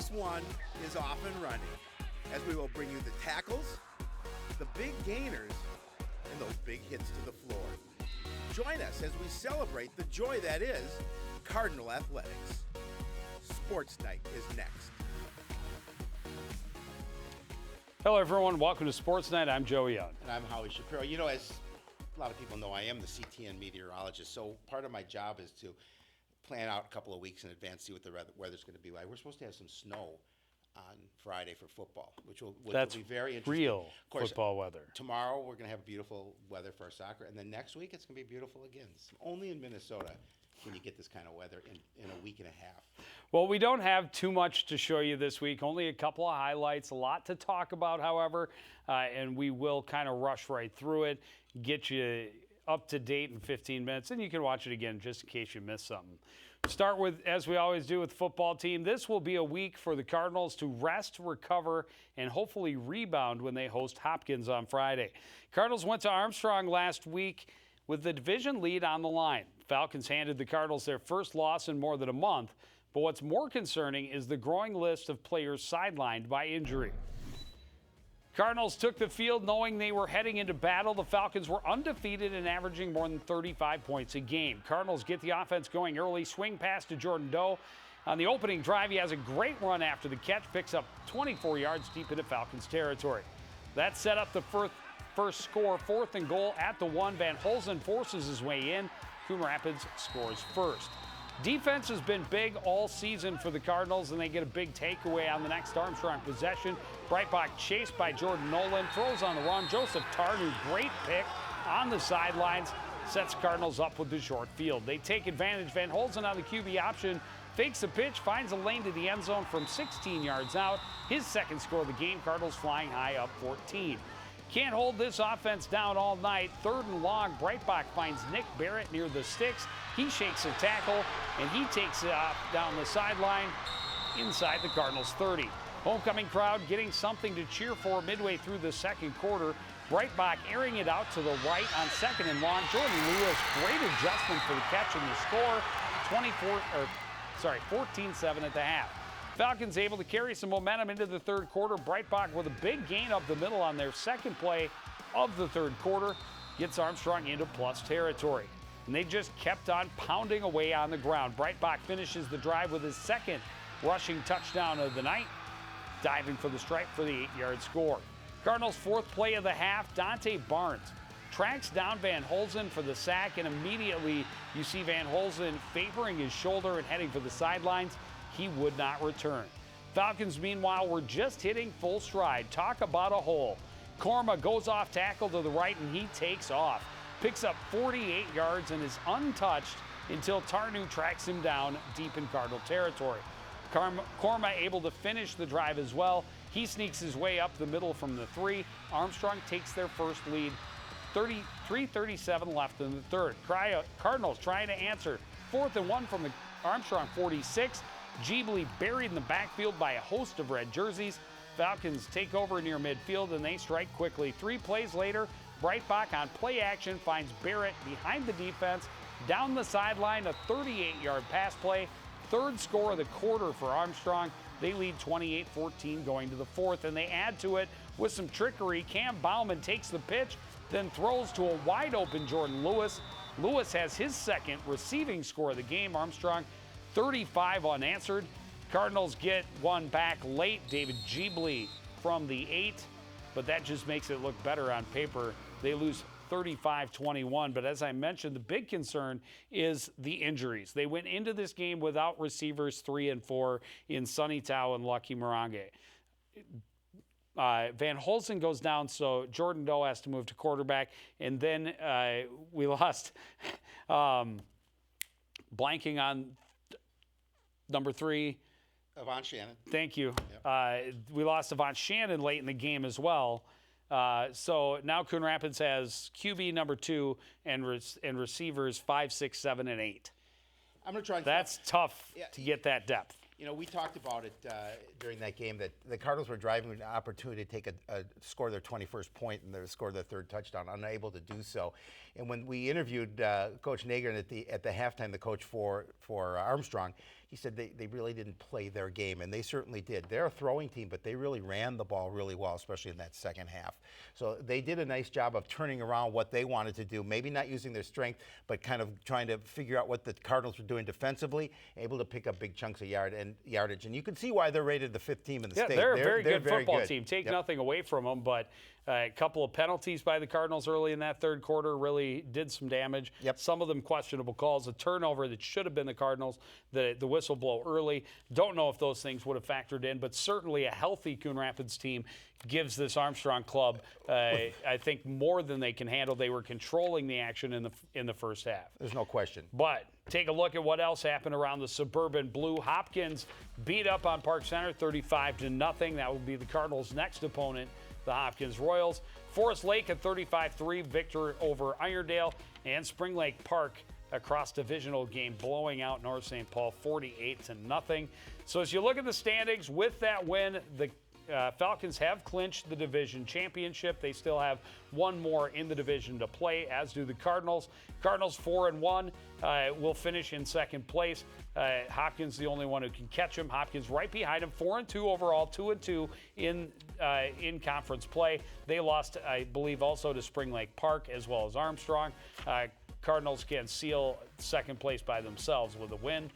this one is off and running, as we will bring you the tackles, the big gainers, and those big hits to the floor. Join us as we celebrate the joy that is Cardinal Athletics. Sportsnight is next. Hello, everyone. Welcome to Sportsnight. I'm Joe Young. And I'm Howie Shapiro. You know, as a lot of people know, I am the CTN meteorologist, so part of my job is to plan out a couple of weeks in advance, see what the weather's going to be like. We're supposed to have some snow on Friday for football, which will be very interesting. Real of course, football weather. Tomorrow we're going to have beautiful weather for our soccer, and then next week it's going to be beautiful again. It's only in Minnesota when you get this kind of weather in a week and a half. Well, we don't have too much to show you this week, only a couple of highlights, a lot to talk about, however, and we will kind of rush right through it, get you up to date in 15 minutes, and you can watch it again just in case you missed something. Start with, as we always do with the football team, this will be a week for the Cardinals to rest, recover, and hopefully rebound when they host Hopkins on Friday. Cardinals went to Armstrong last week with the division lead on the line. Falcons handed the Cardinals their first loss in more than a month, but what's more concerning is the growing list of players sidelined by injury. Cardinals took the field knowing they were heading into battle. The Falcons were undefeated and averaging more than 35 points a game. Cardinals get the offense going early, swing pass to Jordan Doe. On the opening drive, he has a great run after the catch, picks up 24 yards deep into Falcons territory. That set up the first score, 4th and goal at the 1. Van Holzen forces his way in. Coon Rapids scores first. Defense has been big all season for the Cardinals, and they get a big takeaway on the next Armstrong possession. Breitbach chased by Jordan Nolan, throws on the run. Joseph Tarnu, great pick on the sidelines, sets Cardinals up with the short field. They take advantage. Van Holzen on the QB option, fakes the pitch, finds a lane to the end zone from 16 yards out. His second score of the game, Cardinals flying high up 14. Can't hold this offense down all night. 3rd and long, Breitbach finds Nick Barrett near the sticks. He shakes a tackle, and he takes it off down the sideline inside the Cardinals' 30. Homecoming crowd getting something to cheer for midway through the second quarter. Breitbach airing it out to the right on 2nd and long. Jordan Lewis, great adjustment for the catch and the score. 14-7 at the half. Falcons able to carry some momentum into the third quarter. Breitbach with a big gain up the middle on their second play of the third quarter gets Armstrong into plus territory. And they just kept on pounding away on the ground. Breitbach finishes the drive with his second rushing touchdown of the night, diving for the stripe for the 8-yard score. Cardinals' 4th play of the half, Dante Barnes tracks down Van Holzen for the sack, and immediately you see Van Holzen favoring his shoulder and heading for the sidelines. He would not return. Falcons, meanwhile, were just hitting full stride. Talk about a hole. Korma goes off tackle to the right, and he takes off. Picks up 48 yards and is untouched until Tarnu tracks him down deep in Cardinal territory. Korma able to finish the drive as well. He sneaks his way up the middle from the 3. Armstrong takes their first lead. 3:37 left in the third. Cardinals trying to answer. 4th and 1 from the Armstrong 46. Jeebly buried in the backfield by a host of red jerseys. Falcons take over near midfield, and they strike quickly. 3 plays later, Breitbach on play action finds Barrett behind the defense, down the sideline, a 38-yard pass play. 3rd score of the quarter for Armstrong. They lead 28-14 going to the 4th, and they add to it with some trickery. Cam Bauman takes the pitch, then throws to a wide-open Jordan Lewis. Lewis has his second receiving score of the game. Armstrong 35 unanswered. Cardinals get one back late. David Jeebly from the 8, but that just makes it look better on paper. They lose 35-21, but as I mentioned, the big concern is the injuries. They went into this game without receivers 3 and 4 in Sonny Tao and Lucky Morange. Van Holzen goes down, so Jordan Doe has to move to quarterback, and then we lost blanking on number 3. Avant Shannon. Thank you. Yep. We lost Avant Shannon late in the game as well. So now Coon Rapids has QB number 2 and receivers 5, 6, 7, and 8. I'm going to try. That's tough to get that depth. You know, we talked about it during that game that the Cardinals were driving an opportunity to take score their 21st point and score their 3rd touchdown, unable to do so. And when we interviewed Coach Nager at the halftime, the coach for Armstrong, he said they really didn't play their game, and they certainly did. They're a throwing team, but they really ran the ball really well, especially in that second half. So they did a nice job of turning around what they wanted to do, maybe not using their strength, but kind of trying to figure out what the Cardinals were doing defensively, able to pick up big chunks of yardage. And you can see why they're rated the 5th team in the state. They're a very good football team. Take nothing away from them, but a couple of penalties by the Cardinals early in that third quarter really did some damage. Some of them questionable calls. A turnover that should have been the Cardinals, the whistle blow early. Don't know if those things would have factored in, but certainly a healthy Coon Rapids team gives this Armstrong club, I think, more than they can handle. They were controlling the action in the first half. There's no question. But take a look at what else happened around the Suburban Blue. Hopkins beat up on Park Center 35-0. That will be the Cardinals' next opponent, the Hopkins Royals. Forest Lake a 35-3 victory over Irondale, and Spring Lake Park a cross-divisional game blowing out North St. Paul 48-0. So as you look at the standings, with that win, the Falcons have clinched the division championship. They still have one more in the division to play, as do the Cardinals. Cardinals 4-1 will finish in second place. Hopkins the only one who can catch them. Hopkins right behind him, 4-2 overall, 2-2 in conference play. They lost, I believe, also to Spring Lake Park as well as Armstrong. Cardinals can seal second place by themselves with a win.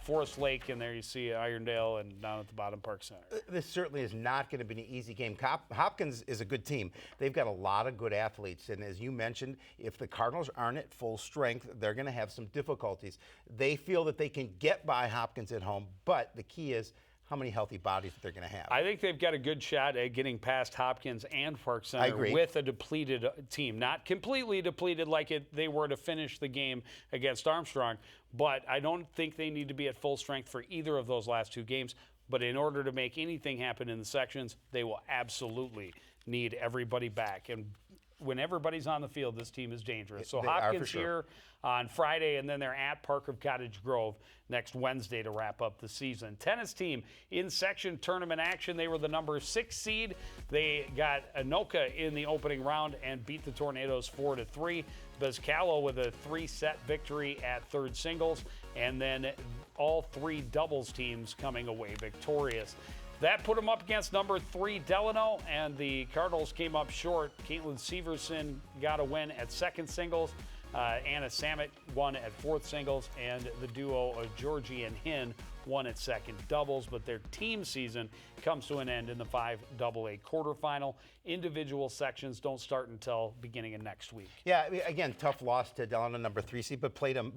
Forest Lake, and there you see Irondale, and down at the bottom, Park Center. This certainly is not going to be an easy game. Hopkins is a good team. They've got a lot of good athletes, and as you mentioned, if the Cardinals aren't at full strength, they're going to have some difficulties. They feel that they can get by Hopkins at home, but the key is how many healthy bodies they're going to have. I think they've got a good shot at getting past Hopkins and Park Center with a depleted team. Not completely depleted like they were to finish the game against Armstrong, but I don't think they need to be at full strength for either of those last two games. But in order to make anything happen in the sections, they will absolutely need everybody back. And when everybody's on the field, this team is dangerous. So Hopkins here on Friday, and then they're at Park of Cottage Grove next Wednesday to wrap up the season. Tennis team in section tournament action. They were the number 6 seed. They got Anoka in the opening round and beat the Tornadoes 4-3. Bezcalo with a 3-set victory at third singles, and then all 3 doubles teams coming away victorious. That put them up against number 3 Delano, and the Cardinals came up short. Caitlin Severson got a win at second singles. Anna Samet won at fourth singles, and the duo of Georgie and Hin won at second doubles. But their team season comes to an end in the 5AA quarterfinal. Individual sections don't start until beginning of next week. Yeah, again, tough loss to Delano, number 3 seed, but played them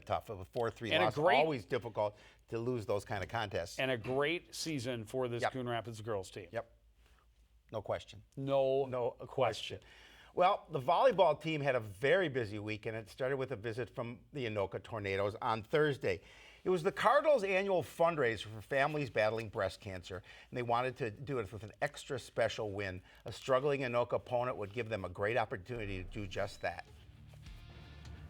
tough. Of a 4-3 loss, always difficult to lose those kind of contests. And a great season for this Coon Rapids girls team. No question. No question. Well, the volleyball team had a very busy week, and it started with a visit from the Anoka Tornadoes on Thursday. It was the Cardinals' annual fundraiser for families battling breast cancer, and they wanted to do it with an extra special win. A struggling Anoka opponent would give them a great opportunity to do just that.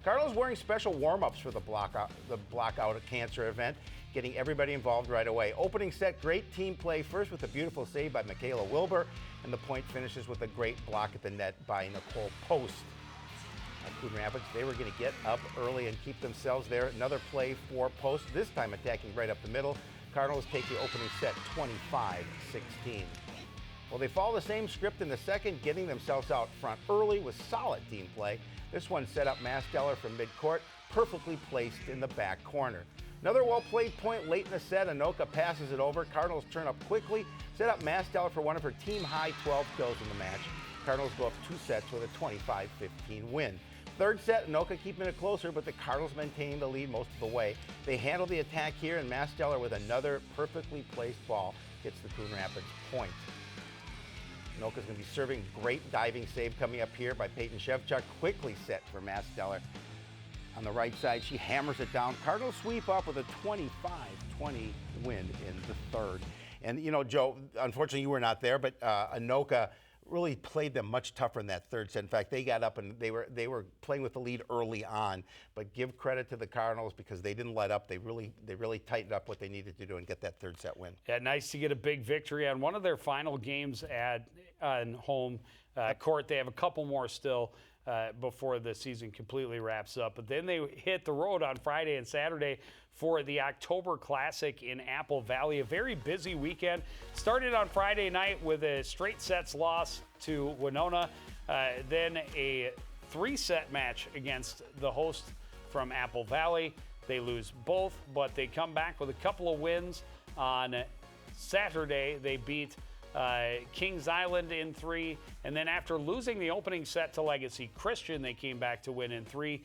Cardinals wearing special warm-ups for the Blockout Cancer event, getting everybody involved right away. Opening set, great team play, first with a beautiful save by Michaela Wilbur, and the point finishes with a great block at the net by Nicole Post. Coon Rapids, they were going to get up early and keep themselves there. Another play for Post, this time attacking right up the middle. Cardinals take the opening set 25-16. Well, they follow the same script in the second, getting themselves out front early with solid team play. This one set up Masteller from midcourt, perfectly placed in the back corner. Another well-played point late in the set. Anoka passes it over. Cardinals turn up quickly, set up Masteller for one of her team-high 12 kills in the match. Cardinals go up 2 sets with a 25-15 win. Third set, Anoka keeping it closer, but the Cardinals maintaining the lead most of the way. They handle the attack here, and Masteller with another perfectly placed ball hits the Coon Rapids point. Anoka's going to be serving. Great diving save coming up here by Peyton Shevchuk. Quickly set for Masteller. On the right side, she hammers it down. Cardinals sweep up with a 25-20 win in the third. And, you know, Joe, unfortunately you were not there, but Anoka really played them much tougher in that third set. In fact, they got up and they were playing with the lead early on. But give credit to the Cardinals because they didn't let up. They really tightened up what they needed to do and get that third set win. Yeah, nice to get a big victory on one of their final games at home court. They have a couple more still before the season completely wraps up. But then they hit the road on Friday and Saturday for the October Classic in Apple Valley. A very busy weekend. Started on Friday night with a straight sets loss to Winona. Then a 3-set match against the host from Apple Valley. They lose both, but they come back with a couple of wins. On Saturday, they beat Kings Island in 3, and then after losing the opening set to Legacy Christian, they came back to win in 3.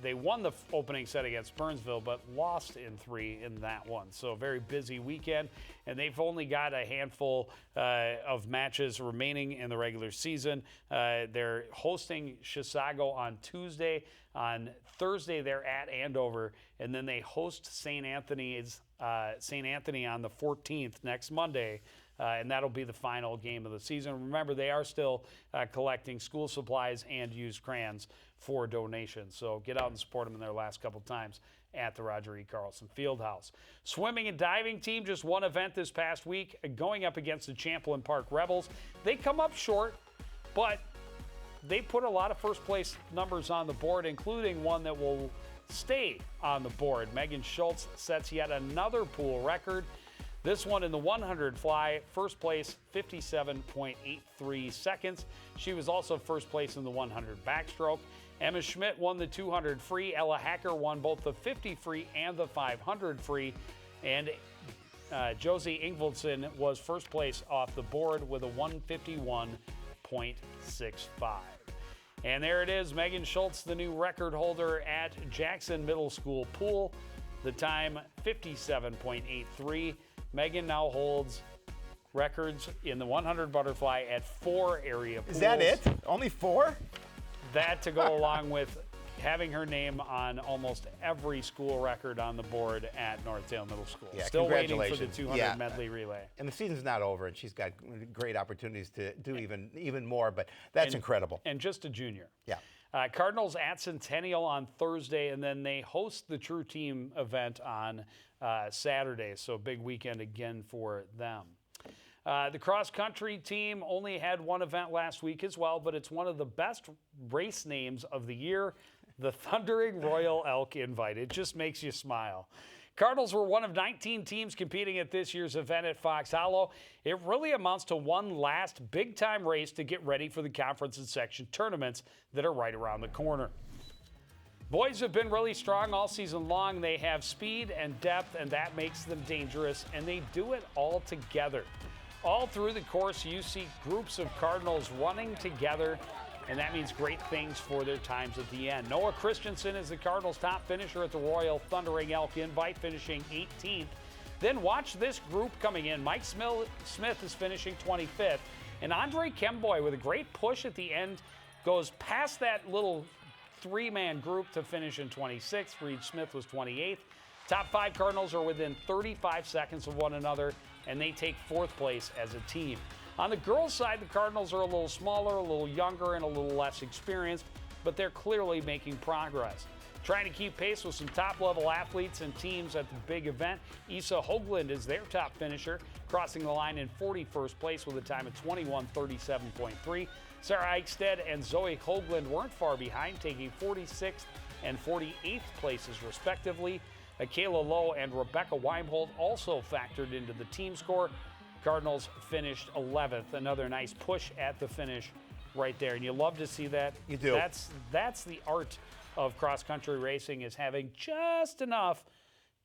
They won the opening set against Burnsville, but lost in 3 in that one. So a very busy weekend, and they've only got a handful of matches remaining in the regular season. They're hosting Chisago on Tuesday. On Thursday, they're at Andover, and then they host St. Anthony on the 14th, next Monday. And that'll be the final game of the season. Remember, they are still collecting school supplies and used crayons for donations. So get out and support them in their last couple times at the Roger E. Carlson Fieldhouse. Swimming and diving team just one event this past week, going up against the Champlain Park Rebels. They come up short, but they put a lot of first place numbers on the board, including one that will stay on the board. Megan Schultz sets yet another pool record. This one in the 100 fly, first place, 57.83 seconds. She was also first place in the 100 backstroke. Emma Schmidt won the 200 free. Ella Hacker won both the 50 free and the 500 free. And Josie Ingvoldson was first place off the board with a 151.65. And there it is, Megan Schultz, the new record holder at Jackson Middle School pool. The time, 57.83. Megan now holds records in the 100 butterfly at 4 area pools. Is that it? Only 4? That to go along with having her name on almost every school record on the board at Northdale Middle School. Yeah, Still waiting for the congratulations. 200 medley relay. And the season's not over, and she's got great opportunities to do even more, but that's incredible. And just a junior. Yeah. Cardinals at Centennial on Thursday, and then they host the True Team event on Saturday. So big weekend again for them. The cross-country team only had one event last week as well, but it's one of the best race names of the year, the Thundering Royal Elk Invite. It just makes you smile. Cardinals were one of 19 teams competing at this year's event at Fox Hollow. It really amounts to one last big-time race to get ready for the conference and section tournaments that are right around the corner. Boys have been really strong all season long. They have speed and depth, and that makes them dangerous, and they do it all together. All through the course, you see groups of Cardinals running together, and that means great things for their times at the end. Noah Christensen is the Cardinals' top finisher at the Royal Thundering Elk Invite, finishing 18th. Then watch this group coming in. Mike Smith is finishing 25th, and Andre Kemboy with a great push at the end goes past that little 3-man group to finish in 26th. Reed Smith was 28th. Top 5 Cardinals are within 35 seconds of one another, and they take 4th place as a team. On the girls' side, the Cardinals are a little smaller, a little younger, and a little less experienced, but they're clearly making progress. Trying to keep pace with some top-level athletes and teams at the big event, Issa Hoagland is their top finisher, crossing the line in 41st place with a time of 21:37.3. Sarah Eichstead and Zoe Hoagland weren't far behind, taking 46th and 48th places respectively. Kayla Lowe and Rebecca Weimholt also factored into the team score. Cardinals finished 11th. Another nice push at the finish right there, and you love to see that. You do. That's the art of cross-country racing, is having just enough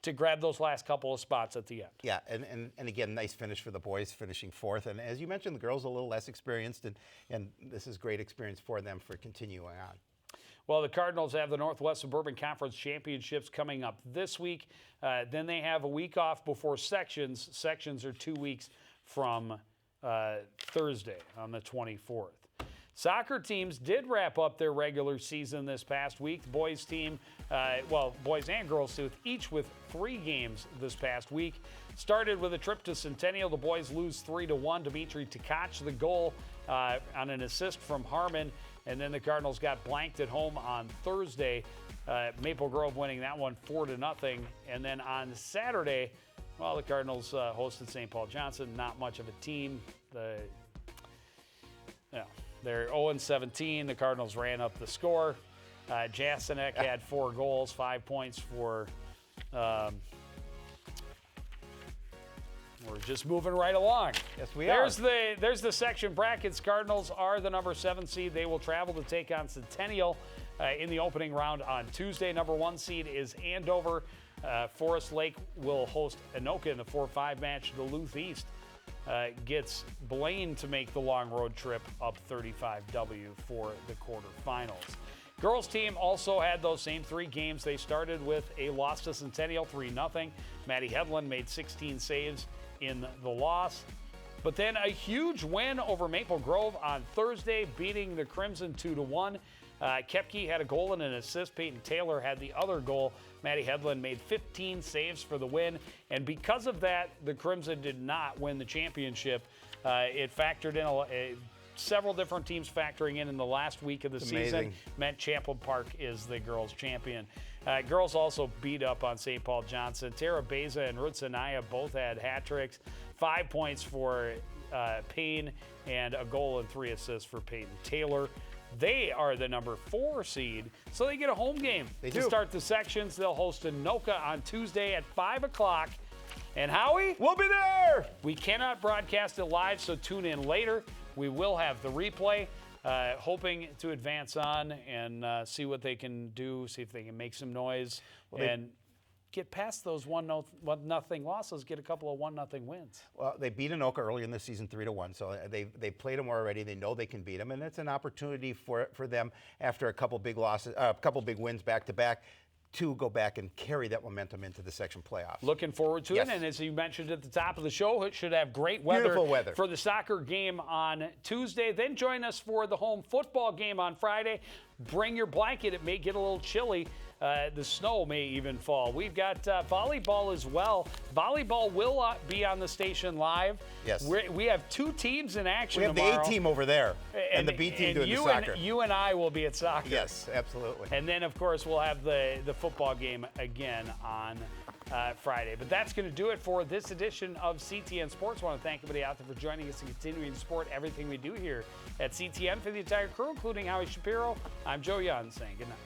to grab those last couple of spots at the end. Yeah, and again, nice finish for the boys, finishing 4th. And as you mentioned, the girls a little less experienced, and this is great experience for them for continuing on. Well, the Cardinals have the Northwest Suburban Conference Championships coming up this week. Then they have a week off before sections. Sections are 2 weeks from Thursday on the 24th. Soccer teams did wrap up their regular season this past week. The boys team, boys and girls too, each with 3 games this past week. Started with a trip to Centennial. The boys lose 3-1. Dimitri Tkach, the goal on an assist from Harmon. And then the Cardinals got blanked at home on Thursday. Maple Grove winning that one 4-0. And then on Saturday, well, the Cardinals hosted St. Paul Johnson. Not much of a team. They're 0-17. The Cardinals ran up the score. Jasenek had 4 goals, 5 points for. We're just moving right along. Yes, we are. There's the section brackets. Cardinals are the number 7 seed. They will travel to take on Centennial in the opening round on Tuesday. Number 1 seed is Andover. Forest Lake will host Anoka in the 4-5 match. Duluth East gets Blaine to make the long road trip up 35W for the quarterfinals. Girls team also had those same 3 games. They started with a loss to Centennial, 3-0. Maddie Hedlund made 16 saves in the loss. But then a huge win over Maple Grove on Thursday, beating the Crimson 2-1. Kepke had a goal and an assist. Peyton Taylor had the other goal. Maddie Hedlund made 15 saves for the win. And because of that, the Crimson did not win the championship. It factored in several different teams factoring in the last week of the season. Meant Champlin Park is the girls' champion. Girls also beat up on St. Paul Johnson. Tara Beza and Ruth Zanaya both had hat tricks. 5 points for Payne and a goal and 3 assists for Peyton Taylor. They are the number 4 seed, so they get a home game to start the sections. They'll host Anoka on Tuesday at 5 o'clock. And Howie? We'll be there! We cannot broadcast it live, so tune in later. We will have the replay, hoping to advance on and see what they can do, see if they can make some noise, and get past those 1-0 losses, get a couple of 1-0 wins. Well, they beat Anoka early in the season 3-1, so they played them already. They know they can beat them, and it's an opportunity for them after a couple big losses, a couple big wins back to back, to go back and carry that momentum into the section playoffs. Looking forward to it, and as you mentioned at the top of the show, it should have great weather, Beautiful weather for the soccer game on Tuesday. Then join us for the home football game on Friday. Bring your blanket. It may get a little chilly. The snow may even fall. We've got volleyball as well. Volleyball will be on the station live. Yes. We have 2 teams in action We have tomorrow. the A team over there and the B team doing the soccer. You and I will be at soccer. Yes, absolutely. And then, of course, we'll have the football game again on Friday. But that's going to do it for this edition of CTN Sports. I want to thank everybody out there for joining us and continuing to support everything we do here at CTN. For the entire crew, including Howie Shapiro, I'm Joe Young saying good night.